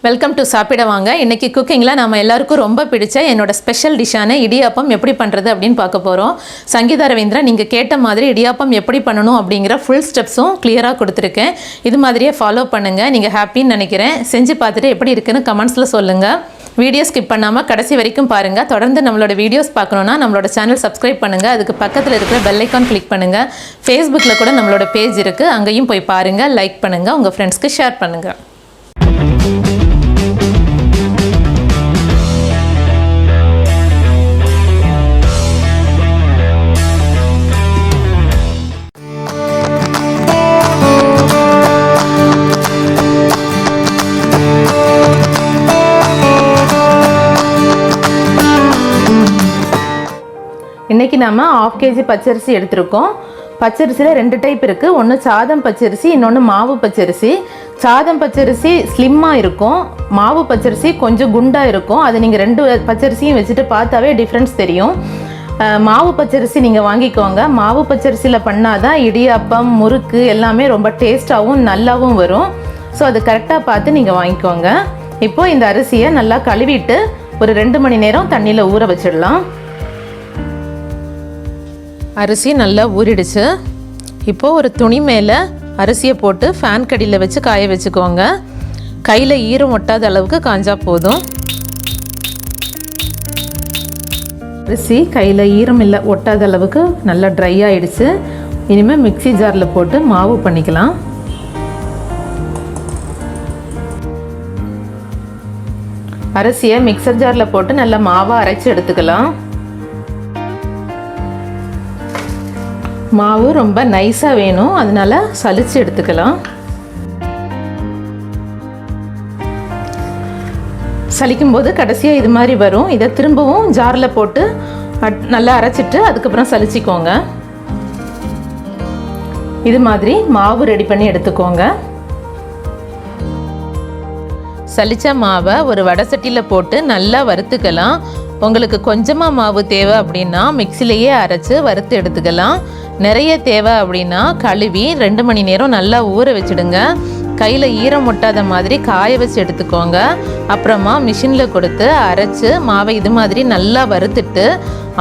Welcome to சாப்பிட வாங்க. இன்றைக்கி குக்கிங்கில் நம்ம எல்லாருக்கும் ரொம்ப பிடிச்ச என்னோட ஸ்பெஷல் டிஷ்ஷான இடியாப்பம் எப்படி பண்ணுறது அப்படின்னு பார்க்க போகிறோம். சங்கீதா ரவீந்திரா நீங்கள் கேட்ட மாதிரி இடியாப்பம் எப்படி பண்ணணும் அப்படிங்கிற ஃபுல் ஸ்டெப்ஸும் கிளியராக கொடுத்துருக்கேன். இது மாதிரியே ஃபாலோ பண்ணுங்கள். நீங்கள் ஹாப்பின்னு நினைக்கிறேன். செஞ்சு பார்த்துட்டு எப்படி இருக்குன்னு கமெண்ட்ஸில் சொல்லுங்கள். வீடியோ ஸ்கிப் பண்ணாமல் கடைசி வரைக்கும் பாருங்கள். தொடர்ந்து நம்மளோட வீடியோஸ் பார்க்கணுன்னா நம்மளோட சேனல் சப்ஸ்கிரைப் பண்ணுங்கள். அதுக்கு பக்கத்தில் இருக்கிற பெல் ஐக்கான் கிளிக் பண்ணுங்கள். ஃபேஸ்புக்கில் கூட நம்மளோட பேஜ் இருக்குது, அங்கேயும் போய் பாருங்கள், லைக் பண்ணுங்கள், உங்கள் ஃப்ரெண்ட்ஸ்க்கு ஷேர் பண்ணுங்கள். இன்றைக்கி நம்ம 1/2 kg பச்சரிசி எடுத்திருக்கோம். பச்சரிசியில் 2 டைப் இருக்குது. ஒன்று சாதம் பச்சரிசி, இன்னொன்று மாவு பச்சரிசி. சாதம் பச்சரிசி ஸ்லிம்மாக இருக்கும், மாவு பச்சரிசி கொஞ்சம் குண்டாக இருக்கும். அது நீங்கள் 2 பச்சரிசியும் வச்சுட்டு பார்த்தாவே டிஃப்ரென்ஸ் தெரியும். மாவு பச்சரிசி நீங்கள் வாங்கிக்கோங்க. மாவு பச்சரிசியில் பண்ணாதான் இடியாப்பம், முறுக்கு எல்லாமே ரொம்ப டேஸ்ட்டாகவும் நல்லாவும் வரும். ஸோ அது கரெக்டாக பார்த்து நீங்கள் வாங்கிக்கோங்க. இப்போது இந்த அரிசியை நல்லா கழுவிட்டு ஒரு 2 மணி நேரம் தண்ணியில் ஊற வச்சிடலாம். அரிசி நல்லா ஊறிடுச்சு. இப்போது ஒரு துணி மேலே அரிசியை போட்டு ஃபேன் கடியில் வச்சு காய வச்சுக்கோங்க. கையில் ஈரம் ஒட்டாத அளவுக்கு காஞ்சா போதும். அரிசி கையில் ஈரம் இல்லை ஒட்டாத அளவுக்கு நல்லா ட்ரை ஆகிடுச்சு. இனிமேல் மிக்ஸி ஜாரில் போட்டு மாவு பண்ணிக்கலாம். அரிசியை மிக்சர் ஜாரில் போட்டு நல்லா மாவாக அரைச்சி எடுத்துக்கலாம். மாவு ரொம்ப நைஸாக வேணும், அதனால சலிச்சு எடுத்துக்கலாம். சலிக்கும் போது கடைசியாக இது மாதிரி வரும். இதை திரும்பவும் ஜாரில் போட்டு நல்லா அரைச்சிட்டு அதுக்கப்புறம் சலிச்சிக்கோங்க. இது மாதிரி மாவு ரெடி பண்ணி எடுத்துக்கோங்க. சலிச்ச மாவை ஒரு வடை சட்டியில் போட்டு நல்லா வறுத்துக்கலாம். உங்களுக்கு கொஞ்சமாக மாவு தேவை அப்படின்னா மிக்சிலேயே அரைச்சி வறுத்து எடுத்துக்கலாம். நிறைய தேவை அப்படின்னா கழுவி 2 மணி நேரம் நல்லா ஊற வச்சுடுங்க. கையில் ஈரம் ஒட்டாத மாதிரி காய வச்சு எடுத்துக்கோங்க. அப்புறமா மிஷினில் கொடுத்து அரைச்சி மாவை இது மாதிரி நல்லா வறுத்துட்டு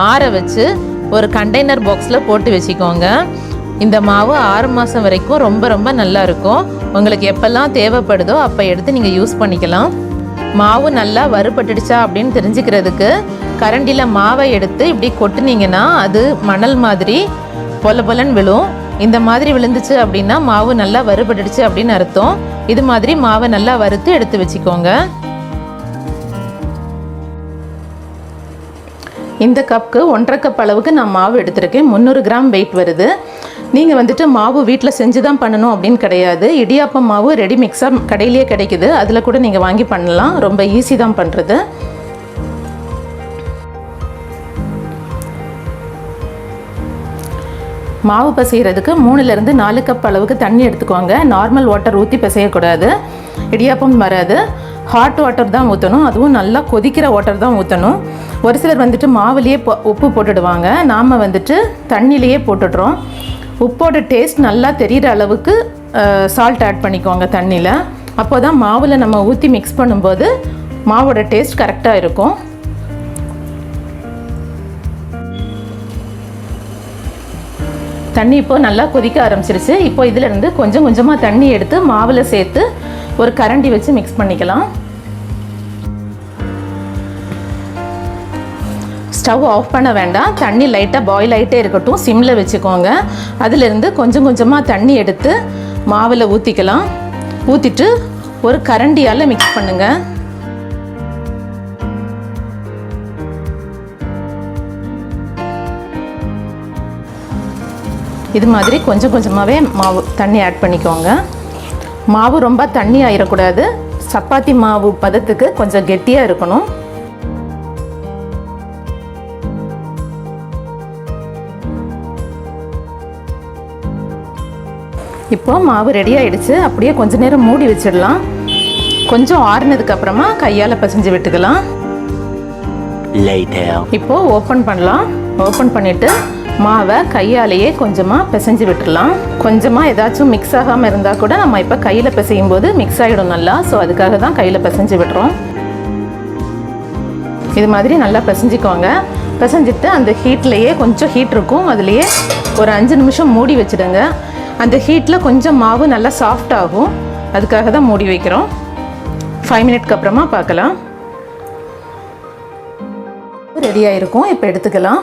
ஆற வச்சு ஒரு கண்டெய்னர் பாக்ஸில் போட்டு வச்சுக்கோங்க. இந்த மாவு 6 மாதம் வரைக்கும் ரொம்ப ரொம்ப நல்லா இருக்கும். உங்களுக்கு எப்போல்லாம் தேவைப்படுதோ அப்போ எடுத்து நீங்கள் யூஸ் பண்ணிக்கலாம். மாவு நல்லா வறுபட்டுடுச்சா அப்படின்னு தெரிஞ்சுக்கிறதுக்கு கரண்டியில் மாவை எடுத்து இப்படி கொட்டுனீங்கன்னா அது மணல் மாதிரி பொல பொலன்னு விழும். இந்த மாதிரி விழுந்துச்சு அப்படின்னா மாவு நல்லா வறுபட்டுடுச்சு அப்படின்னு அர்த்தம். இது மாதிரி மாவை நல்லா வறுத்து எடுத்து வச்சுக்கோங்க. இந்த கப்புக்கு 1.5 கப் அளவுக்கு நான் மாவு எடுத்திருக்கேன். 300 கிராம் வெயிட் வருது. நீங்கள் மாவு வீட்டில் செஞ்சு தான் பண்ணணும் அப்படின்னு கிடையாது. இடியாப்பம் மாவு ரெடி மிக்ஸாக கடையிலேயே கிடைக்குது, அதில் கூட நீங்கள் வாங்கி பண்ணலாம். ரொம்ப ஈஸி தான் பண்ணுறது. மாவு பிசைகிறதுக்கு 3லேருந்து 4 கப் அளவுக்கு தண்ணி எடுத்துக்கோங்க. நார்மல் வாட்டர் ஊற்றி பிசையக்கூடாது, இடியாப்பம் வராது. ஹாட் வாட்டர் தான் ஊற்றணும், அதுவும் நல்லா கொதிக்கிற வாட்டர் தான் ஊற்றணும். ஒரு சிலர் மாவுலேயே உப்பு போட்டுடுவாங்க. நாம் தண்ணியிலையே போட்டுடுறோம். உப்போட டேஸ்ட் நல்லா தெரிகிற அளவுக்கு சால்ட் ஆட் பண்ணிக்கோங்க தண்ணியில். அப்போ தான் மாவில் நம்ம ஊற்றி மிக்ஸ் பண்ணும்போது மாவோட டேஸ்ட் கரெக்டாக இருக்கும். தண்ணி இப்போது நல்லா கொதிக்க ஆரம்பிச்சிருச்சு. இப்போ இதிலேருந்து கொஞ்சம் கொஞ்சமாக தண்ணி எடுத்து மாவில் சேர்த்து ஒரு கரண்டி வச்சு மிக்ஸ் பண்ணிக்கலாம். ஸ்டவ் ஆஃப் பண்ண வேண்டாம், தண்ணி லைட்டாக பாயில் ஆகிட்டே இருக்கட்டும். சிம்மில் வச்சுக்கோங்க. அதிலிருந்து கொஞ்சம் கொஞ்சமாக தண்ணி எடுத்து மாவில் ஊற்றிக்கலாம். ஊற்றிட்டு ஒரு கரண்டியால் மிக்ஸ் பண்ணுங்கள். இது மாதிரி கொஞ்சம் கொஞ்சமாகவே மாவு தண்ணி ஆட் பண்ணிக்கோங்க. மாவு ரொம்ப தண்ணி ஆயிடக்கூடாது. சப்பாத்தி மாவு பதத்துக்கு கொஞ்சம் கெட்டியாக இருக்கணும். இப்போ மாவு ரெடி ஆகிடுச்சு. அப்படியே கொஞ்ச நேரம் மூடி வச்சிடலாம். கொஞ்சம் ஆறுனதுக்கு அப்புறமா கையால் பிசைஞ்சு விட்டுக்கலாம். இப்போ ஓப்பன் பண்ணலாம். ஓப்பன் பண்ணிவிட்டு மாவை கையாலேயே கொஞ்சமாக பிசைஞ்சு விட்டுடலாம். கொஞ்சமாக ஏதாச்சும் மிக்ஸ் ஆகாமல் இருந்தால் கூட நம்ம இப்போ கையில் பிசையும் போது மிக்ஸ் ஆகிடும் நல்லா. ஸோ அதுக்காக தான் கையில் பிசைஞ்சு விட்டுறோம். இது மாதிரி நல்லா பிசைஞ்சிக்கோங்க. பிசைஞ்சிட்டு அந்த ஹீட்லேயே கொஞ்சம் ஹீட் இருக்கும், அதுலேயே ஒரு 5 நிமிஷம் மூடி வச்சுடுங்க. அந்த ஹீட்டில் கொஞ்சம் மாவு நல்லா சாஃப்ட் ஆகும், அதுக்காக தான் மூடி வைக்கிறோம். 5 மினிட்க்கு அப்புறமா பார்க்கலாம். ரெடியாக இருக்கும். இப்போ எடுத்துக்கலாம்.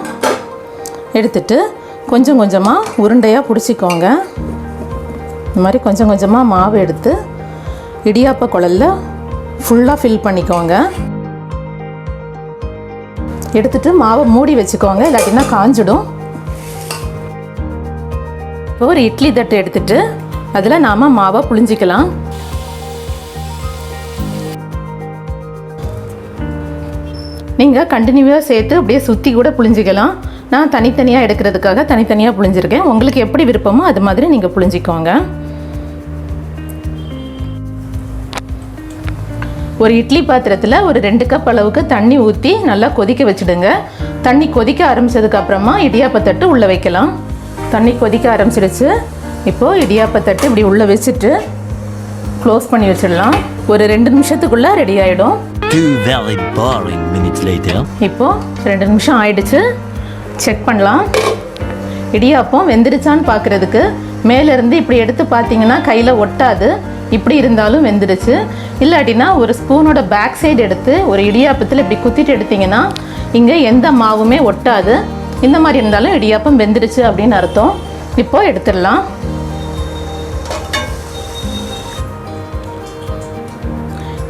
எடுத்துட்டு கொஞ்சம் கொஞ்சமாக உருண்டையாக பிடிச்சிக்கோங்க. இந்த மாதிரி கொஞ்சம் கொஞ்சமாக மாவு எடுத்து இடியாப்ப குழல்ல ஃபுல்லாக ஃபில் பண்ணிக்கோங்க. எடுத்துட்டு மாவை மூடி வச்சுக்கோங்க, இல்லாட்டினா காஞ்சிடும். இப்போ ஒரு இட்லி தட்டு எடுத்துட்டு அதில் நாம் மாவை புழிஞ்சிக்கலாம். நீங்கள் கண்டினியூவாக சேர்த்து அப்படியே சுற்றி கூட புழிஞ்சிக்கலாம். நான் தனித்தனியாக எடுக்கிறதுக்காக தனித்தனியாக புழிஞ்சிருக்கேன். உங்களுக்கு எப்படி விருப்பமோ அது மாதிரி நீங்கள் புழிஞ்சிக்கோங்க. ஒரு இட்லி பாத்திரத்தில் ஒரு 2 கப் அளவுக்கு தண்ணி ஊற்றி நல்லா கொதிக்க வச்சுடுங்க. தண்ணி கொதிக்க ஆரம்பித்ததுக்கப்புறமா இடியாப்பத்தட்டு உள்ளே வைக்கலாம். தண்ணி கொதிக்க ஆரம்பிச்சிடுச்சு. இப்போது இடியாப்பத்தட்டு இப்படி உள்ளே வச்சுட்டு க்ளோஸ் பண்ணி வச்சிடலாம். ஒரு 2 நிமிஷத்துக்குள்ளே ரெடி ஆகிடும். இப்போது 2 நிமிஷம் ஆயிடுச்சு. செக் பண்ணலாம். இடியாப்பம் வெந்துடுச்சான்னு பார்க்குறதுக்கு மேலேருந்து இப்படி எடுத்து பார்த்தீங்கன்னா கையில் ஒட்டாது. இப்படி இருந்தாலும் வெந்துடுச்சு. இல்லாட்டினா ஒரு ஸ்பூனோட பேக் சைடு எடுத்து ஒரு இடியாப்பத்தில் இப்படி குத்திட்டு எடுத்திங்கன்னா இங்கே எந்த மாவுமே ஒட்டாது. இந்த மாதிரி இருந்தாலும் இடியாப்பம் வெந்துடுச்சு அப்படின்னு அர்த்தம். இப்போ எடுத்துடலாம்.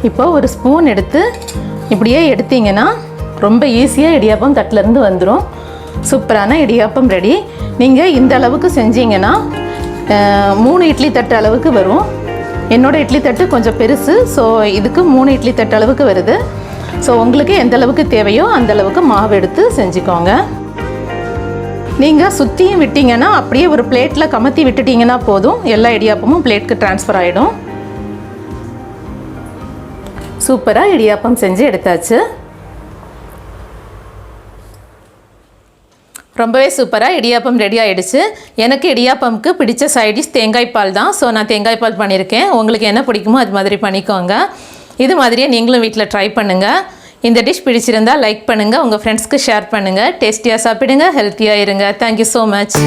இப்போ ஒரு ஸ்பூன் எடுத்து இப்படியே எடுத்தீங்கன்னா ரொம்ப ஈஸியாக இடியாப்பம் தட்டிலேருந்து வந்துடும். சூப்பரான இடியாப்பம் ரெடி. நீங்கள் இந்த அளவுக்கு செஞ்சீங்கன்னா 3 இட்லி தட்டு அளவுக்கு வரும். என்னோடய இட்லி தட்டு கொஞ்சம் பெருசு, ஸோ இதுக்கு 3 இட்லி தட்டு அளவுக்கு வருது. ஸோ உங்களுக்கு எந்த அளவுக்கு தேவையோ அந்த அளவுக்கு மாவு எடுத்து செஞ்சுக்கோங்க. நீங்கள் சுற்றியும் விட்டிங்கன்னா அப்படியே ஒரு பிளேட்டில் கமத்தி விட்டுட்டிங்கன்னா போதும், எல்லா இடியாப்பமும் பிளேட்டுக்கு ட்ரான்ஸ்ஃபர் ஆகிடும். சூப்பராக இடியாப்பம் செஞ்சு எடுத்தாச்சு. ரொம்பவே சூப்பராக இடியாப்பம் ரெடி ஆகிடுச்சு. எனக்கு இடியாப்பமுக்கு பிடிச்ச சைடிஷ் தேங்காய் பால் தான். ஸோ நான் தேங்காய் பால் பண்ணியிருக்கேன். உங்களுக்கு என்ன பிடிக்குமோ அது மாதிரி பண்ணிக்கோங்க. இது மாதிரியே நீங்களும் வீட்டில் ட்ரை பண்ணுங்கள். இந்த டிஷ் பிடிச்சிருந்தால் லைக் பண்ணுங்கள், உங்கள் ஃப்ரெண்ட்ஸ்க்கு ஷேர் பண்ணுங்கள். டேஸ்டியாக சாப்பிடுங்க, ஹெல்த்தியாக இருங்க. Thank you so much.